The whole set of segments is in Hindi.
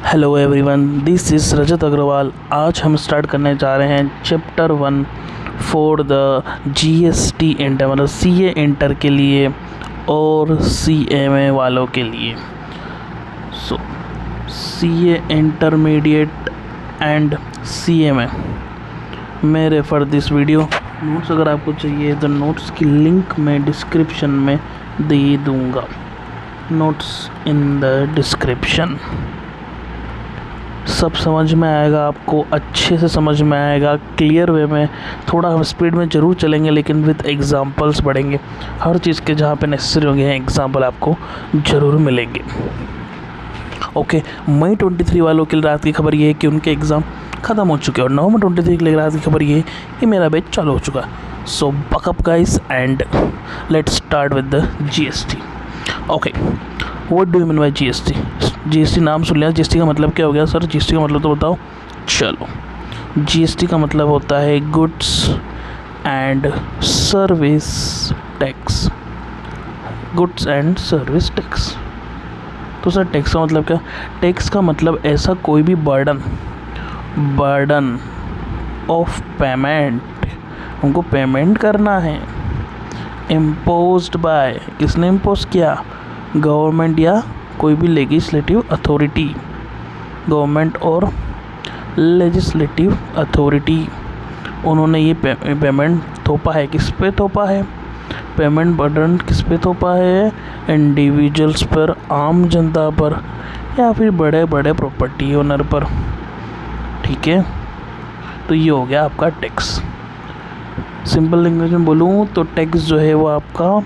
हेलो एवरीवन, दिस इज़ रजत अग्रवाल। आज हम स्टार्ट करने जा रहे हैं chapter 1 for the GST inter, मतलब सीए इंटर के लिए और सीएमए वालों के लिए। सो सीए इंटरमीडिएट एंड सीएमए मैं रेफर दिस वीडियो। नोट्स अगर आपको चाहिए तो नोट्स की लिंक मैं डिस्क्रिप्शन में दे दूँगा। Notes in the description. सब समझ में आएगा, आपको अच्छे से समझ में आएगा, क्लियर वे में। थोड़ा हम स्पीड में ज़रूर चलेंगे लेकिन विद एग्जांपल्स बढ़ेंगे। हर चीज़ के जहाँ पे नेसेसरी होंगे एग्जांपल आपको ज़रूर मिलेंगे। ओके, मई 23 वालों के लिए रात की खबर ये है कि उनके एग्ज़ाम ख़त्म हो चुके हैं और नवंबर 23 के लिए रात की खबर ये है कि मेरा बैच चालू हो चुका है। So buck up guys and let's start with the GST. Okay, what do you mean by GST? GST नाम सुन लिया, जीएसटी का मतलब क्या हो गया सर? जीएसटी का मतलब तो बताओ। चलो, जीएसटी का मतलब होता है goods and service tax. Goods and service tax. तो सर टैक्स का मतलब क्या? टैक्स का मतलब ऐसा कोई भी बर्डन ऑफ पेमेंट, हमको पेमेंट करना है, इम्पोज्ड बाय, किसने इम्पोज किया? गवर्नमेंट या कोई भी लेजिस्लेटिव अथॉरिटी। गवर्नमेंट और लेजिस्लेटिव अथॉरिटी, उन्होंने ये पेमेंट थोपा है। किस पे थोपा है? पेमेंट बर्डन किस पे थोपा है? इंडिविजुअल्स पर, आम जनता पर, या फिर बड़े बड़े प्रॉपर्टी ओनर पर। ठीक है, तो ये हो गया आपका टैक्स। सिंपल लैंग्वेज में बोलूँ तो टैक्स जो है वो आपका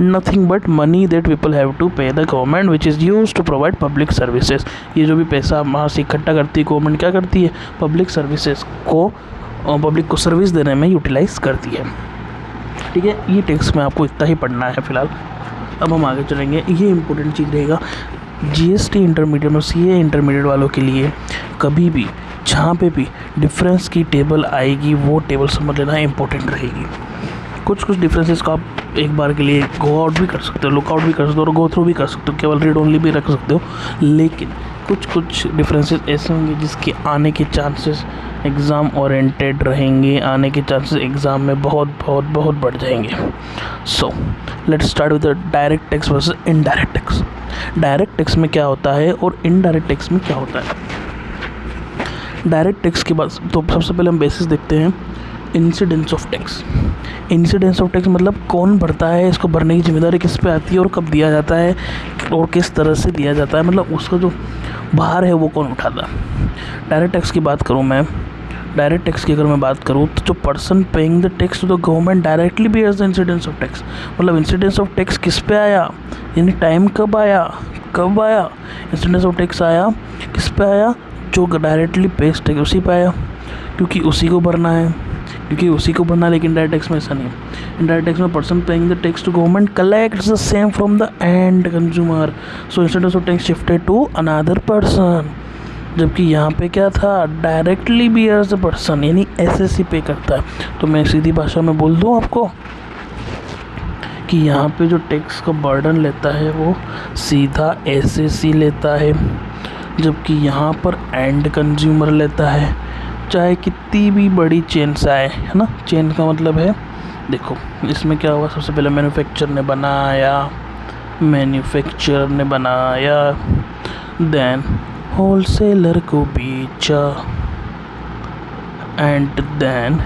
nothing but money that people have to pay the government which is use to provide public services. ये जो भी पैसा वहाँ से इकट्ठा करती है गवर्नमेंट, क्या करती है? पब्लिक सर्विसेज को, पब्लिक को सर्विस देने में यूटिलाइज करती है। ठीक है, ये टैक्स में आपको इतना ही पढ़ना है फिलहाल। अब हम आगे चलेंगे। ये इंपॉर्टेंट चीज़ रहेगा जीएसटी इंटरमीडिएट और सीए इंटरमीडिएट वालों के लिए। कभी भी जहाँ पे भी डिफरेंस की टेबल आएगी वो टेबल समझ लेना इंपॉर्टेंट रहेगी। कुछ डिफरेंसेस को आप एक बार के लिए गो आउट भी कर सकते हो, लुक आउट भी कर सकते हो और गो थ्रू भी कर सकते हो, केवल रीड ओनली भी रख सकते हो। लेकिन कुछ डिफरेंसेस ऐसे होंगे जिसके आने के चांसेस एग्ज़ाम ओरिएंटेड रहेंगे, आने के चांसेस एग्ज़ाम में बहुत बढ़ जाएंगे। So let's start with the direct tax versus indirect tax. Direct tax में क्या होता है और इनडायरेक्ट टैक्स में क्या होता है? डायरेक्ट टैक्स के बाद तो सबसे पहले हम बेसिस देखते हैं incidence of tax. Incidence of tax मतलब कौन भरता है, इसको भरने की जिम्मेदारी किस पे आती है और कब दिया जाता है और किस तरह से दिया जाता है, मतलब उसका जो भार है वो कौन उठाता है। डायरेक्ट टैक्स की बात करूँ मैं, डायरेक्ट टैक्स की अगर मैं बात करूँ तो जो person paying the tax to the government directly bears the incidence of tax. मतलब इंसिडेंस ऑफ टैक्स किस पे आया, यानी टाइम कब आया इंसिडेंस ऑफ टैक्स आया, किस पे आया? जो डायरेक्टली पेस्ट टैक्स उसी पे आया, क्योंकि उसी को भरना है, लेकिन डायरेक्ट टैक्स में ऐसा नहीं है। डायरेक्ट टैक्स में person paying the tax to government collects the same from the end consumer, so instead of tax shifted to another person. जबकि यहाँ पे क्या था? डायरेक्टली बियर्स द पर्सन, यानी एसएससी पे करता है। तो मैं सीधी भाषा में बोल दूँ आपको कि यहाँ पे जो टैक्स का बर्डन लेता है वो सीधा एसएससी लेता है, जबकि यहाँ पर एंड कंज्यूमर लेता है, चाहे कितनी भी बड़ी चेन से आए, है ना। चेन का मतलब है, देखो इसमें क्या हुआ, सबसे पहले मैन्युफैक्चरर ने बनाया, देन होलसेलर को बेचा एंड देन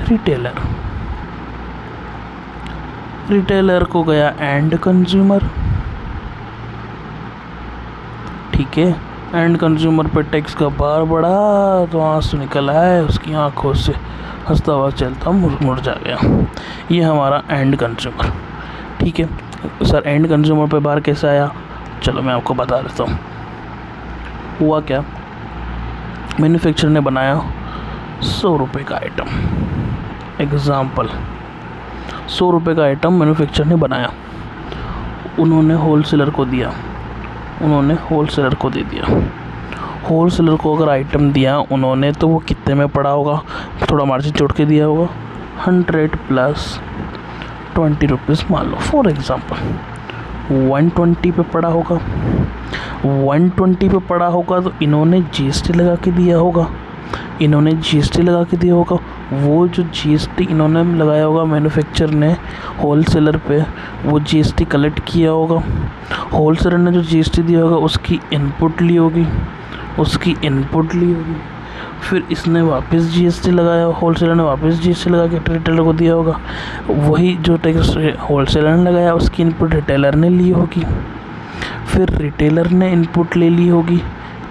रिटेलर को गया एंड कंज्यूमर। ठीक है, एंड कंज्यूमर पे टैक्स का भार बढ़ा तो आंसू निकल आए उसकी आंखों से, हंसता हुआ चलता मुरझा गया। ये हमारा एंड कंज्यूमर। ठीक है सर, एंड कंज्यूमर पे भार कैसे आया? चलो मैं आपको बता देता हूँ। हुआ क्या, मैन्युफैक्चरर ने बनाया 100 रुपये का आइटम, एग्ज़ाम्पल 100 रुपये का आइटम मैन्युफैक्चरर ने बनाया, उन्होंने होलसेलर को दे दिया। होलसेलर को अगर आइटम दिया उन्होंने तो वो कितने में पड़ा होगा? थोड़ा मार्जिन जोड़ के दिया होगा, 100 प्लस 20 रुपीज़ मान लो फॉर एग्ज़ाम्पल, 120 पे पड़ा होगा। 120 पे पड़ा होगा तो इन्होंने जीएसटी लगा के दिया होगा, इन्होंने जीएसटी लगा के दिया होगा। वो जो जीएसटी इन्होंने लगाया होगा मैन्युफैक्चरर ने होलसेलर पे, वो जीएसटी कलेक्ट किया होगा। होलसेलर ने जो जीएसटी दिया होगा उसकी इनपुट ली होगी, उसकी इनपुट ली होगी, फिर इसने वापस जीएसटी लगाया, होलसेलर ने वापस जीएसटी लगा के रिटेलर को दिया होगा। वही जो टैक्स होलसेलर ने लगाया उसकी इनपुट रिटेलर ने ली होगी, फिर रिटेलर ने इनपुट ले ली होगी,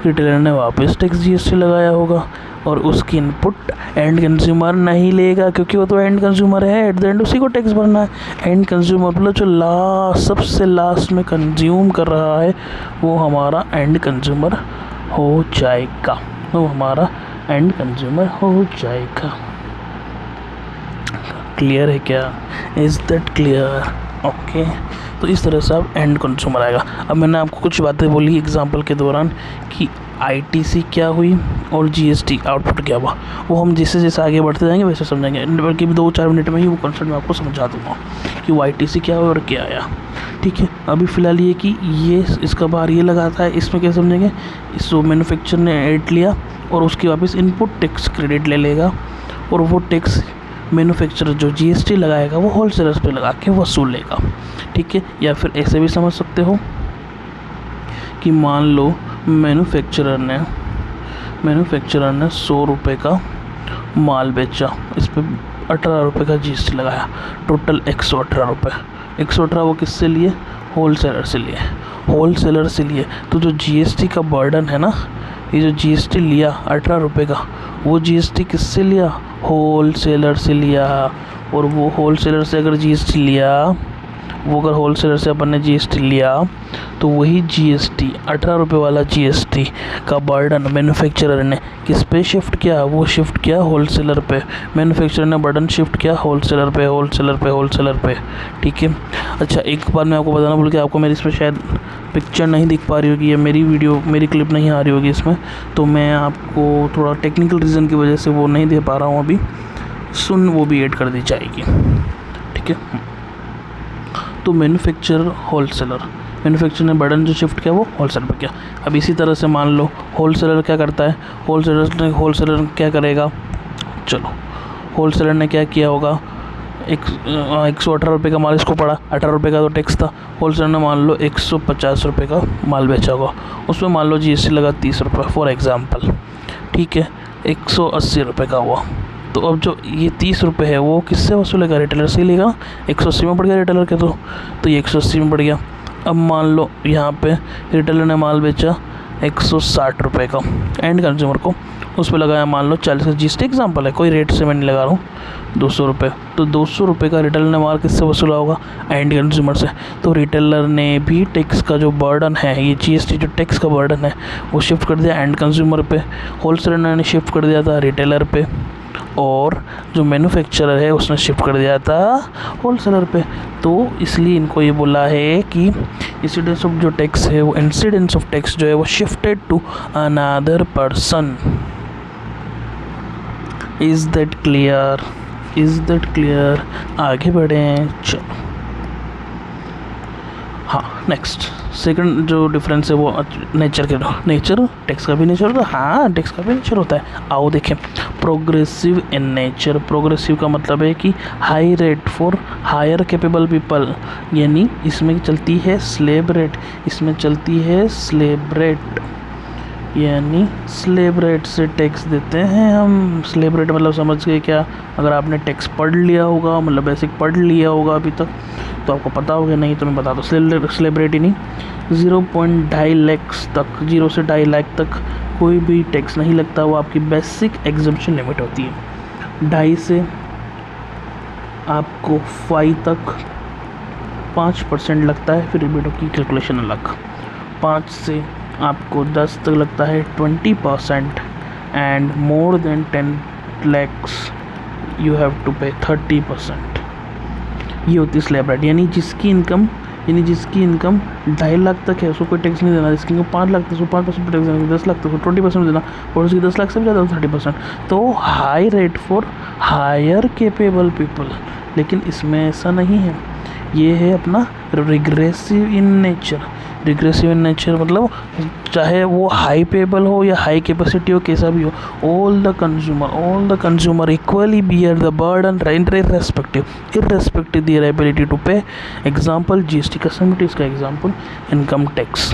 रिटेलर ने वापस टैक्स जीएसटी लगाया होगा, और उसकी इनपुट एंड कंज्यूमर नहीं लेगा, क्योंकि वो तो एंड कंज्यूमर है, एट द एंड उसी को टैक्स भरना है। एंड कंज्यूमर मतलब जो सबसे लास्ट में कंज्यूम कर रहा है वो हमारा एंड कंज्यूमर हो जाएगा, वो हमारा एंड कंज्यूमर हो जाएगा। क्लियर है क्या? Is that clear? ओके, तो इस तरह से आप एंड कंज्यूमर आएगा। अब मैंने आपको कुछ बातें बोली एग्जांपल के दौरान कि आईटीसी क्या हुई और जीएसटी आउटपुट क्या हुआ, वो हम जैसे जैसे आगे बढ़ते जाएंगे वैसे समझेंगे, बल्कि 2-4 मिनट में ही वो कॉन्सेप्ट मैं आपको समझा दूँगा कि वो आईटीसी क्या हुआ और क्या आया। ठीक है, अभी फ़िलहाल ये कि ये इसका बाहर ये लगाता है, इसमें क्या समझेंगे, इस मैन्युफैक्चर ने एड लिया और उसकी वापस इनपुट टैक्स क्रेडिट ले लेगा, और वो टैक्स मैन्युफैक्चरर जो जीएसटी लगाएगा वो होलसेलर्स पे लगा के वसूल लेगा। ठीक है, या फिर ऐसे भी समझ सकते हो कि मान लो मैन्युफैक्चरर ने 100 रुपये का माल बेचा, इस पर 18 रुपये का जीएसटी लगाया, टोटल 118 रुपये। 118 वो किससे लिए? होलसेलर से लिए, होलसेलर से लिए। तो जो जीएसटी का बर्डन है ना, ये जो जीएसटी लिया 18 रुपये का, वो जीएसटी किससे लिया? होलसेलर से लिया। और वो होलसेलर से अगर जीएसटी लिया, वो अगर होलसेलर से अपन ने जीएसटी लिया तो वही जीएसटी 18 रुपये वाला जीएसटी का बर्डन मैन्युफैक्चरर ने किस पे शिफ्ट किया? वो शिफ्ट किया होलसेलर पे। मैन्युफैक्चरर ने बर्डन शिफ्ट किया होलसेलर पे, होलसेलर पे, होलसेलर पे। ठीक है, अच्छा एक बार मैं आपको बताना भूल गया, आपको मेरी इसमें शायद पिक्चर नहीं दिख पा रही होगी या मेरी क्लिप नहीं आ रही होगी इसमें, तो मैं आपको थोड़ा टेक्निकल रीज़न की वजह से वो नहीं दे पा रहा हूँ अभी, वो भी ऐड कर दी जाएगी। ठीक है, तो मैन्युफैक्चरर होलसेलर, मैन्युफैक्चरर ने बर्डन जो शिफ्ट किया वो होलसेलर पर किया। अब इसी तरह से मान लो होलसेलर क्या करता है, होलसेलर क्या करेगा, चलो होलसेलर ने क्या किया होगा, 118 रुपये का माल इसको पड़ा, 18 रुपये का तो टैक्स था, होलसेलर ने मान लो 150 रुपये का माल बेचा होगा, उसमें मान लो जीएसटी लगा 30 रुपये फॉर एग्ज़ाम्पल। ठीक है, 180 रुपये का हुआ। तो अब जो ये 30 रुपये है वो किससे वसूलेगा? रिटेलर से ही लेगा। 180 में पड़ गया रिटेलर के, तो ये 180 में पड़ गया। अब मान लो यहाँ पे रिटेलर ने माल बेचा 160 रुपये का एंड कंज्यूमर को, उस पर लगाया मान लो 40 का जीएसटी, एग्जाम्पल है, कोई रेट से मैं नहीं लगा रहा हूँ, 200 रुपये। तो 200 रुपये का रिटेलर ने माल किससे वसूला होगा? एंड कंज्यूमर से। तो रिटेलर ने भी टैक्स का जो बर्डन है, ये जीएसटी जो टैक्स का बर्डन है वो शिफ्ट कर दिया एंड कंज्यूमर पे, होलसेलर ने शिफ्ट कर दिया था रिटेलर पे, और जो मैन्युफैक्चरर है उसने शिफ्ट कर दिया था होलसेलर पे। तो इसलिए इनको ये बोला है कि इंसिडेंस ऑफ जो टैक्स है वो इंसिडेंस ऑफ टैक्स जो है वो shifted to another person. Is that clear? Is that clear? आगे बढ़ें, चलो। हाँ, नेक्स्ट सेकंड जो डिफरेंस है वो नेचर के, नेचर टैक्स का भी नेचर होता है, हाँ टैक्स का भी नेचर होता है। आओ देखें, प्रोग्रेसिव इन नेचर। प्रोग्रेसिव का मतलब है कि high rate for higher capable people, यानी इसमें चलती है स्लेब रेट, इसमें चलती है स्लेब रेट, यानी स्लेब रेट से टैक्स देते हैं हम। स्लेब रेट मतलब समझ गए क्या? अगर आपने टैक्स पढ़ लिया होगा, मतलब बेसिक पढ़ लिया होगा अभी तक, तो आपको पता होगा, नहीं तो मैं बता दूँ। स्लेब रेट ही नहीं, 0.2 लाख तक, 0 से 2.5 लाख तक कोई भी टैक्स नहीं लगता, वो आपकी बेसिक एग्जम्पशन लिमिट होती है। 2.5 से आपको 5 तक 5% लगता है, फिर रिबेटों की कैलकुलेशन अलग। 5 से आपको 10 तक लगता है 20%, and more than 10 lakhs you have to pay 30%। ये होती है स्लैब रेट, यानी जिसकी इनकम 2.5 लाख तक है उसको कोई टैक्स नहीं देना, जिसकी इनकम 5 लाख तक उसको 5% टैक्स देना, 10 लाख तक उसको 20% देना, और उसकी 10 लाख से भी ज़्यादा 30%। तो high rate for higher capable people, लेकिन इसमें ऐसा नहीं है, ये है अपना regressive in nature. Regressive in nature मतलब चाहे वो हाई पेबल हो या हाई कैपेसिटी हो, कैसा भी हो, all the consumer equally bear the burden irrespective their ability to pay। Example GST custom duty, इसका एग्जाम्पल इनकम टैक्स।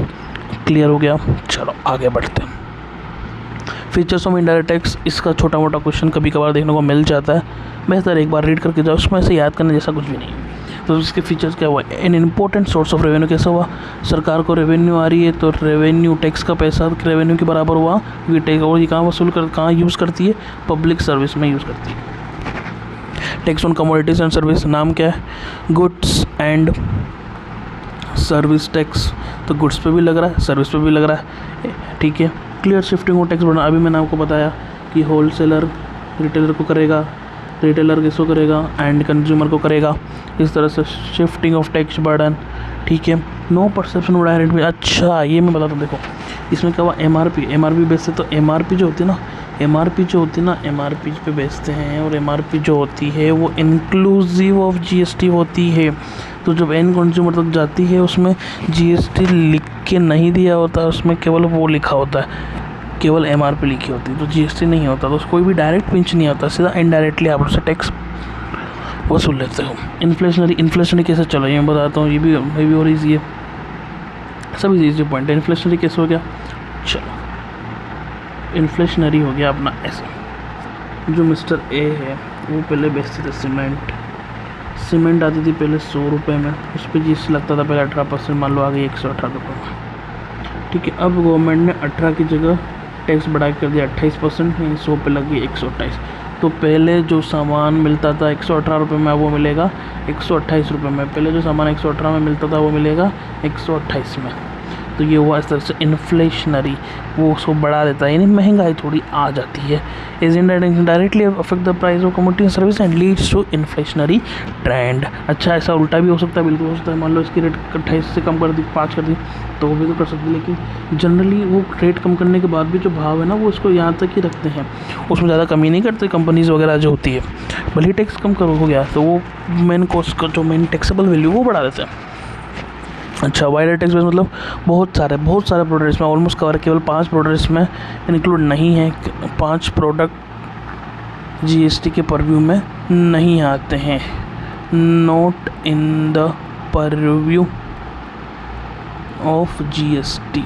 क्लियर हो गया? चलो आगे बढ़ते हैं। फीचर्स ऑफ इनडायरेक्ट टैक्स, इसका छोटा मोटा क्वेश्चन कभी कभार देखने को मिल जाता है, बेहतर एक बार रीड करके जाओ, उसमें से याद करने जैसा कुछ भी नहीं है। तो इसके फीचर्स क्या हुआ? An important source of revenue कैसा हुआ? सरकार को रेवेन्यू आ रही है तो रेवेन्यू टैक्स का पैसा रेवेन्यू के बराबर हुआ, क्योंकि टैक्स और ये कहाँ यूज़ करती है? पब्लिक सर्विस में यूज़ करती है। Tax on commodities and service, नाम क्या है? Goods and service tax. तो गुड्स पे भी लग रहा है, सर्विस पे भी लग रहा है, ठीक है। क्लियर शिफ्टिंग ऑफ टैक्स बढ़ना, अभी मैंने आपको बताया कि होलसेलर रिटेलर को करेगा, रिटेलर किसको करेगा? एंड कंज्यूमर को करेगा। इस तरह से शिफ्टिंग ऑफ टैक्स बर्डन, ठीक है। नो परसेप्शन ऑफ डायरेक्ट पे, अच्छा ये मैं बताता हूँ, देखो इसमें क्या हुआ? एमआरपी बेचते, तो एमआरपी जो होती है ना, एमआरपी पे बेचते हैं, और एमआरपी जो होती है वो इंक्लूसिव ऑफ जीएसटी होती है। तो जब एंड कंज्यूमर तक जाती है उसमें जीएसटी लिख के नहीं दिया होता, उसमें केवल वो लिखा होता है, केवल एमआरपी लिखी होती है, तो जीएसटी नहीं होता, तो कोई भी डायरेक्ट पिंच नहीं होता, सीधा इनडायरेक्टली आप उससे टैक्स वसूल लेते हो। इन्फ्लेशनरी कैसे? चलो ये मैं बताता हूँ, ये भी और ईजी है, सब ईजी पॉइंट है। इन्फ्लेशनरी कैसे हो गया? चलो इन्फ्लेशनरी हो गया अपना ऐसे, जो मिस्टर ए है वो पहले बेचते थे सीमेंट आती थी पहले 100 रुपये में, उस पर जीएसटी लगता था पहले 18%, मान लो आ गई 118 रुपये में, ठीक है। अब गवर्नमेंट ने 18 की जगह टैक्स बढ़ा कर दिया 28%, 100 पे लगी 128। तो पहले जो सामान मिलता था 118 रुपये में, वो मिलेगा 128 रुपये में। पहले जो सामान 118 में मिलता था वो मिलेगा 128 में। तो ये हुआ इस तरह से इन्फ्लेशनरी, वो उसको बढ़ा देता है, यानी महंगाई थोड़ी आ जाती है। Is directly affect the price of commodity and service and leads to inflationary trend. अच्छा ऐसा उल्टा भी हो सकता है, बिल्कुल हो सकता है, मान लो इसकी रेट 28 से कम कर दी, 5 कर दी, तो वो भी तो कर सकते हैं, लेकिन जनरली वो रेट कम करने के बाद भी जो भाव है ना वो इसको यहाँ तक ही रखते हैं, उसमें ज़्यादा कमी नहीं करते कंपनीज़ वगैरह जो होती है। भले ही टैक्स कम करो हो गया तो वो मेन कॉस्ट का जो मेन टैक्सेबल वैल्यू वो बढ़ा देते हैं। अच्छा वाइडर टैक्स बेस मतलब बहुत सारे प्रोडक्ट इसमें ऑलमोस्ट कवर, केवल 5 प्रोडक्ट इसमें इंक्लूड नहीं है, 5 प्रोडक्ट जीएसटी के परव्यू में नहीं आते हैं, not in the purview of GST,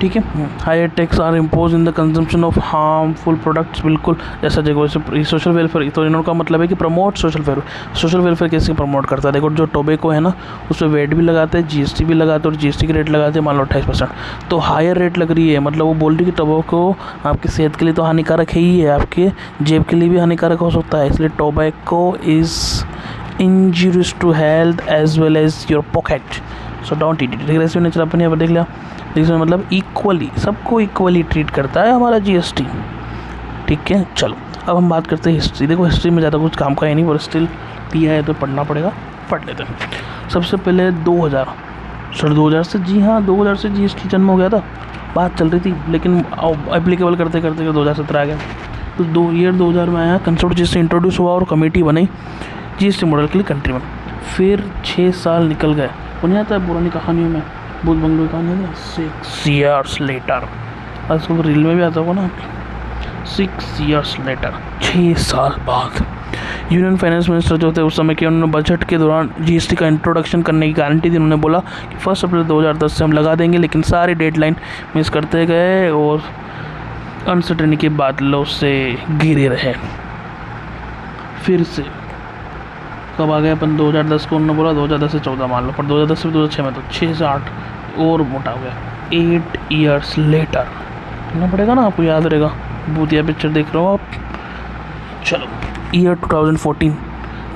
ठीक है। Higher tax are impose in the consumption of harmful products, बिल्कुल जैसा देखो सोशल वेलफेयर, तो इनका मतलब है कि प्रमोट सोशल वेलफेयर कैसे प्रमोट करता है? देखो जो टोबैको है ना उस पर वेट भी लगाते हैं, जीएसटी भी लगाते हैं, और जीएसटी की रेट लगाते हैं मान लो 28%, तो हायर रेट लग रही है, मतलब वो बोल रही है कि टोबैको आपकी सेहत के लिए तो हानिकारक है ही है, आपके जेब के लिए भी हानिकारक हो सकता है, इसलिए tobacco is injurious to health as well as your pocket, so don't eat it. Regressive nature अपन यहाँ पर देख लिया, इसमें मतलब इक्वली सबको इक्वली ट्रीट करता है हमारा जीएसटी, ठीक है। चलो अब हम बात करते हैं हिस्ट्री। देखो हिस्ट्री में ज़्यादा कुछ काम का है नहीं, पर स्टिल दिया है तो पढ़ना पड़ेगा, पढ़ लेते हैं। सबसे पहले 2000 से, जी हाँ 2000 से जीएसटी जन्म हो गया था, बात चल रही थी, लेकिन एप्लीकेबल करते करते 2017 आ गया, तो 2000 में आया कंसेप्ट जीएसटी इंट्रोड्यूस हुआ और कमेटी बनी जीएसटी मॉडल के लिए कंट्री में। फिर 6 साल निकल गए, उन्हें आता है पुरानी कहानियों में, भूत बंगलो कहानी है, 6 years लेटर, आज को रील में भी आता होगा ना, 6 years लेटर, 6 साल बाद यूनियन फाइनेंस मिनिस्टर जो थे उस समय के, उन्होंने बजट के दौरान जीएसटी का इंट्रोडक्शन करने की गारंटी दी। उन्होंने बोला कि 1 अप्रैल 2010 से हम लगा देंगे, लेकिन सारी डेडलाइन मिस करते गए और अनसर्टेनिटी के बादलों से घिरे रहे। फिर से कब आ गए अपन 2010 को, उन्होंने बोला 2010 से 14 मान लो, पर 2010 से 2006 में तो 6 से 8 और मोटा हो गया, 8 years लेटर, कहना पड़ेगा ना, आपको याद रहेगा, भूतिया पिक्चर देख रहे हो आप। चलो ईयर 2014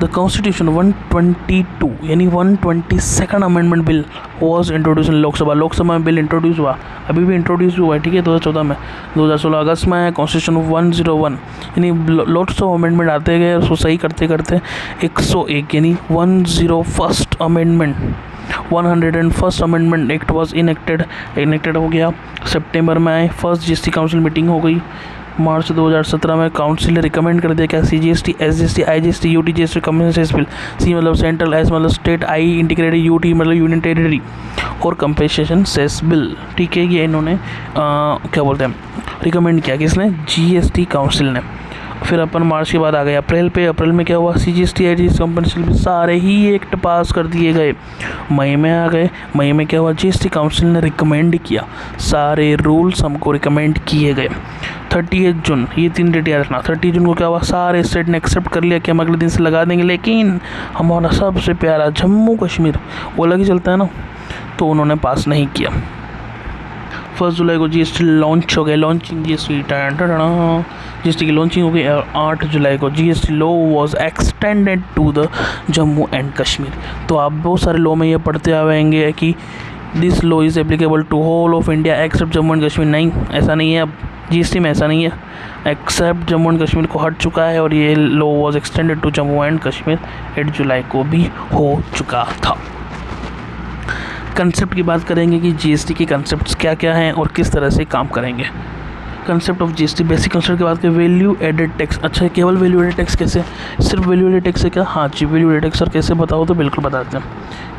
द कॉन्स्टिट्यूशन 122 यानी 122nd amendment bill was introduce इन लोकसभा में बिल इंट्रोड्यूस हुआ, अभी भी इंट्रोड्यूस हुआ है, ठीक है, 2014 में। 2016 अगस्त में आया कॉन्स्टिट्यूशन 101, यानी लॉट्स ऑफ अमेंडमेंट आते गए, उसको सही करते करते 101 यानी 101st amendment 101st amendment act was enacted हो गया। सितंबर में आए, फर्स्ट जीएसटी काउंसिल मीटिंग हो गई, मार्च 2017 में काउंसिल ने रिकमेंड कर दिया क्या, CGST, SGST, IGST, UTGST communist bill, C मतलब सेंट्रल, S मतलब स्टेट, I इंटीग्रेटेड, UT मतलब यूनियन टेरिटरी और कंपेंसेशन सेस बिल। ठीक है, ये इन्होंने क्या बोलते हैं रिकमेंड किया, किसने, GST काउंसिल ने। फिर अपन मार्च के बाद आ गए अप्रैल पे। अप्रैल में क्या हुआ, CGST, IGST कंपेंसेशन बिल सारे ही एक्ट पास कर दिए गए। मई में आ गए। मई में क्या हुआ, GST काउंसिल ने रिकमेंड किया, सारे रूल्स हमको रिकमेंड किए गए। 30 जून, ये 3 डेट याद रखना। 30 जून को क्या हुआ, सारे स्टेट ने एक्सेप्ट कर लिया कि हम अगले दिन से लगा देंगे, लेकिन हमारा सबसे प्यारा जम्मू कश्मीर वो अलग ही चलता है ना, तो उन्होंने पास नहीं किया। 1 जुलाई को GST लॉन्च हो गया, लॉन्चिंग GST GST की लॉन्चिंग हो गई। और 8 जुलाई को GST law was extended to the Jammu and Kashmir. तो आप बहुत सारे लॉ में ये पढ़ते आएंगे कि this law is applicable to whole of India except Jammu and Kashmir. नहीं, ऐसा नहीं है। अब GST में ऐसा नहीं है, एक्सेप्ट जम्मू एंड कश्मीर को हट चुका है, और ये law was extended to Jammu and Kashmir 8 जुलाई को भी हो चुका था। कंसेप्ट की बात करेंगे कि GST के कंसेप्ट्स क्या क्या हैं और किस तरह से काम करेंगे। Concept of GST, basic concept की बात करें, वैल्यू एडेड टैक्स। अच्छा, केवल वैल्यू एडेड टैक्स कैसे, सिर्फ वैल्यू एडेड टैक्स है क्या? हाँ जी, वैल्यू एडेड टैक्स। और कैसे बताओ, तो बिल्कुल बताते हैं।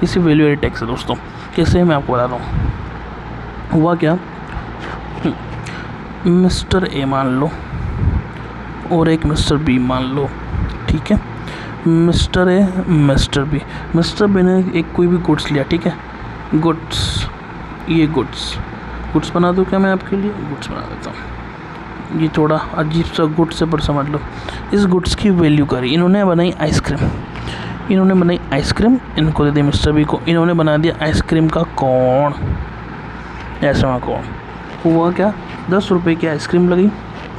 इसी वैल्यू एडेड टैक्स है दोस्तों, कैसे मैं आपको बताता हूँ। हुआ क्या, मिस्टर ए मान लो और एक मिस्टर बी मान लो, ठीक है। Mister A, mister B. Mister B ने एक कोई भी गुड्स लिया, ठीक है, गुड्स, ये गुड्स बना दूँ क्या मैं आपके लिए? गुड्स बना देता हूँ। ये थोड़ा अजीब सा गुड्स है, पर समझ लो। इस गुड्स की वैल्यू करी, इन्होंने बनाई आइसक्रीम, इनको दे दी मिस्टर बी को, इन्होंने बना दिया आइसक्रीम का कौन, ऐसा कौन। हुआ क्या, 10 रुपये की आइसक्रीम लगी,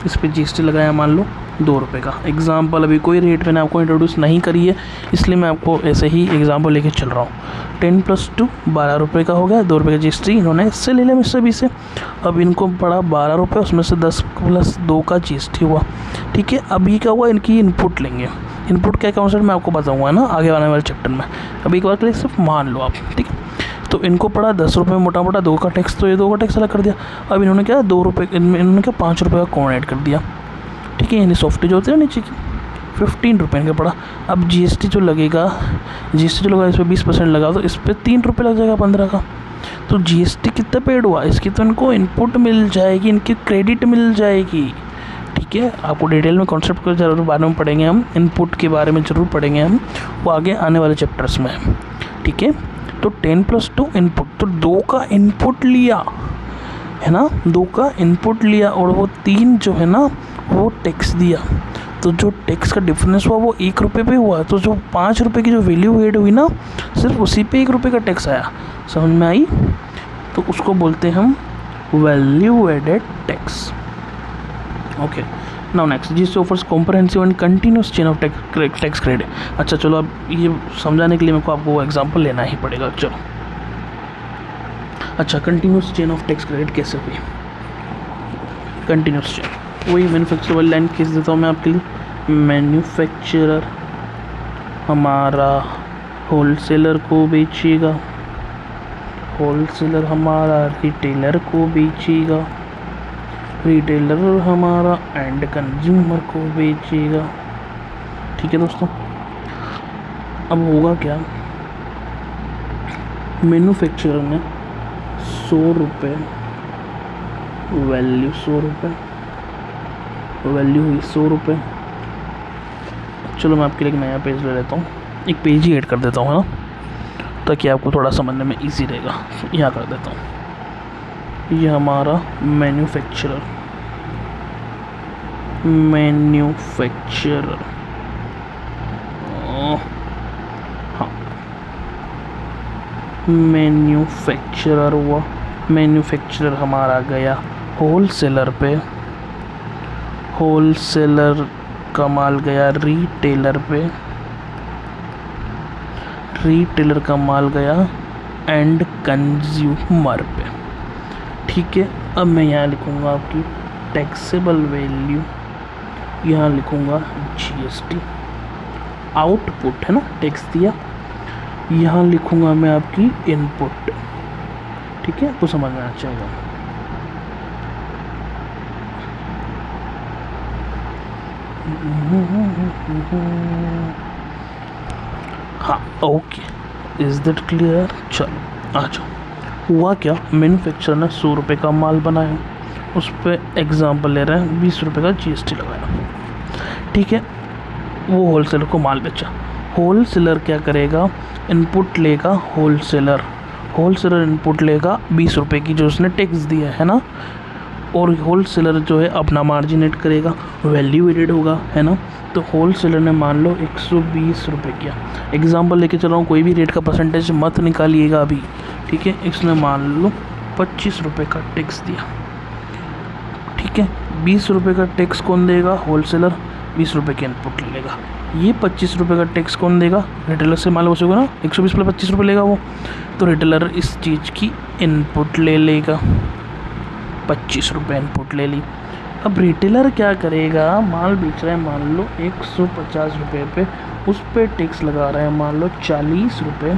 इस पर GST लगाया मान लो 2 रुपये का। एग्जाम्पल, अभी कोई रेट मैंने आपको इंट्रोड्यूस नहीं करी है, इसलिए मैं आपको ऐसे ही एग्जाम्पल लेके चल रहा हूँ। 10 + 2 12 रुपये का हो गया, 2 रुपये का GST इन्होंने इससे ले लिया मिस्टर बी से। अब इनको पड़ा 12 रुपये, उसमें से 10 + 2 का GST हुआ, ठीक है। अभी क्या हुआ, इनकी इनपुट लेंगे। इनपुट क्या कॉन्सेप्ट मैं आपको बताऊँगा ना आगे आने वाले चैप्टर में। अभी एक बार के लिए सिर्फ मान लो आप, ठीक है। तो इनको पड़ा 10 रुपये मोटा मोटा, 2 का टैक्स, तो ये 2 का टैक्स अलग कर दिया। अब इन्होंने क्या 2 रुपये, इन्होंने क्या 5 रुपये का कौन ऐड कर दिया, ठीक है। यानी सॉफ्ट जो होते हैं नीचे की 15 रुपये इनका पड़ा। अब GST जो लगेगा इस पर 20% लगा, तो इस पर 3 रुपये लग जाएगा 15 का। तो GST कितना पेड हुआ, इसकी तो इनको इनपुट मिल जाएगी, इनकी क्रेडिट मिल जाएगी, ठीक है। आपको डिटेल में कॉन्सेप्ट के जरूर बारे में पढ़ेंगे हम, इनपुट के बारे में ज़रूर पढ़ेंगे हम, वो आगे आने वाले चैप्टर्स में, ठीक है। तो 10 + 2 इनपुट, तो 2 का इनपुट लिया है ना, 2 का इनपुट लिया, और वो 3 जो है ना वो टैक्स दिया। तो जो टैक्स का डिफरेंस हुआ वो 1 रुपये पे हुआ। तो जो 5 रुपये की जो वैल्यू एड हुई ना, सिर्फ उसी पे 1 रुपये का टैक्स आया। समझ में आई? तो उसको बोलते हैं हम value added tax. Okay, now next, GST offers comprehensive and continuous chain of tax credit. अच्छा चलो, अब ये समझाने के लिए मेरे को आपको वो एग्जांपल लेना ही पड़ेगा। चलो, अच्छा, continuous chain of tax credit कैसे हुई? कंटिन्यूस चेन, वही मैन्युफैक्चरर वाली लाइन केस देता हूँ मैं आपके लिए। मैन्युफैक्चरर हमारा होलसेलर को बेचेगा, होलसेलर हमारा रिटेलर को बेचेगा, रिटेलर हमारा एंड कंज्यूमर को बेचेगा, ठीक है दोस्तों। अब होगा क्या, मैन्युफैक्चरर ने 100 रुपये वैल्यू, 100 रुपये वैल्यू हुई 100 रुपये। चलो मैं आपके लिए एक नया पेज ले लेता हूँ, एक पेज ही ऐड कर देता हूँ ना, ताकि आपको थोड़ा समझने में इजी रहेगा। यहाँ कर देता हूँ, ये हमारा मैन्युफैक्चरर हाँ, मैन्युफैक्चरर हुआ। मैन्युफैक्चरर हमारा गया होलसेलर पे, होलसेलर का माल गया रिटेलर पे, रिटेलर का माल गया एंड कंज्यूमर पे, ठीक है। अब मैं यहाँ लिखूँगा आपकी टैक्सेबल वैल्यू, यहाँ लिखूँगा GST, आउटपुट है ना, टैक्स दिया, यहाँ लिखूँगा मैं आपकी इनपुट, ठीक है। आपको समझ में आना चाहिए। हाँ ओके, इज दैट क्लियर। चलो आ जाओ। हुआ क्या, मैन्युफैक्चरर ने 100 रुपये का माल बनाया, उस पर एग्जाम्पल ले रहे हैं 20 रुपये का GST लगाया, ठीक है। वो होलसेलर को माल बेचा। होलसेलर क्या करेगा, इनपुट लेगा होलसेलर इनपुट लेगा 20 रुपये की जो उसने टैक्स दिया है ना, और होलसेलर जो है अपना मार्जिन ऐड करेगा, वैल्यू एडेड होगा, है ना। तो होलसेलर ने मान लो 120 रुपये किया, एग्जाम्पल लेके चल रहा हूँ, कोई भी रेट का परसेंटेज मत निकालिएगा अभी, ठीक है। इसने मान लो 25 रुपये का टैक्स दिया, ठीक है। 20 रुपये का टैक्स कौन देगा, होलसेलर 20 रुपये के इनपुट लेगा। ये 25 रुपये का टैक्स कौन देगा, रिटेलर से माल वसूलेगा ना, 120 प्लस 25 रुपये लेगा वो, तो रिटेलर इस चीज़ की इनपुट ले लेगा, 25 रुपये इनपुट ले ली। अब रिटेलर क्या करेगा, माल बेच रहा है मान लो 150 रुपये पे, उस पर टैक्स लगा रहा है मान लो 40 रुपये,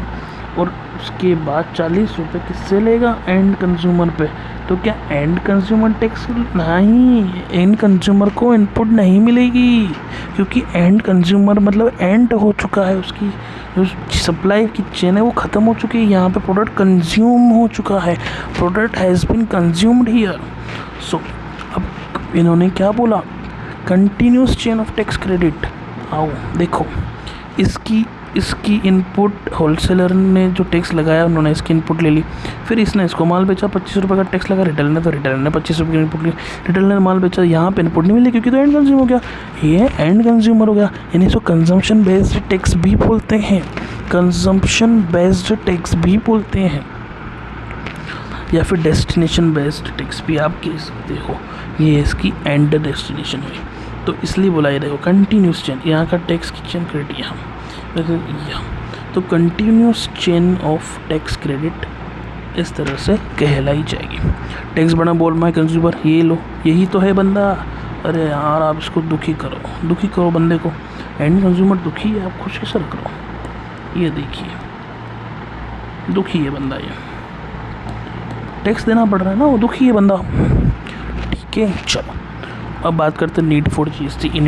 और उसके बाद 40 रुपये किससे लेगा, एंड कंज्यूमर पे। तो क्या एंड कंज्यूमर टैक्स नहीं, एंड कंज्यूमर को इनपुट नहीं मिलेगी, क्योंकि एंड कंज्यूमर मतलब एंड हो चुका है, उसकी जो सप्लाई की चेन है वो ख़त्म हो चुकी है, यहाँ पे प्रोडक्ट कंज्यूम हो चुका है, product has been consumed here. So अब इन्होंने क्या बोला, continuous chain of tax credit. आओ देखो, इसकी इनपुट होलसेलर ने जो टैक्स लगाया, उन्होंने इसकी इनपुट ले ली, फिर इसने इसको माल बेचा, 25 रुपये का टैक्स लगा रिटेलर ने, तो रिटेलर ने 25 रुपये की इनपुट ली, रिटेलर ने माल बेचा, यहाँ पे इनपुट नहीं मिली क्योंकि तो एंड कंज्यूमर हो गया, ये एंड कंज्यूमर हो गया, यानी इसको कंजम्पशन बेस्ड टैक्स भी बोलते हैं, कंजम्पशन बेस्ड टैक्स भी बोलते हैं, या फिर डेस्टिनेशन बेस्ड टैक्स भी आप कह सकते हो। ये इसकी एंड डेस्टिनेशन हुई, तो इसलिए बोला ये देखो कंटिन्यूस चेन, यहाँ का टैक्स की चेन क्रेडिट यहाँ, तो continuous chain of tax credit इस तरह से कहलाई जाएगी। टैक्स बना बोल माय कंज्यूमर, ये लो, यही तो है बंदा। अरे यार आप इसको दुखी करो बंदे को, एंड कंज्यूमर दुखी है, आप खुश कैसे रख लो। ये देखिए दुखी है बंदा, ये टैक्स देना पड़ रहा है ना, वो दुखी है बंदा, ठीक है। चलो अब बात करते हैं नीड फॉर GST इन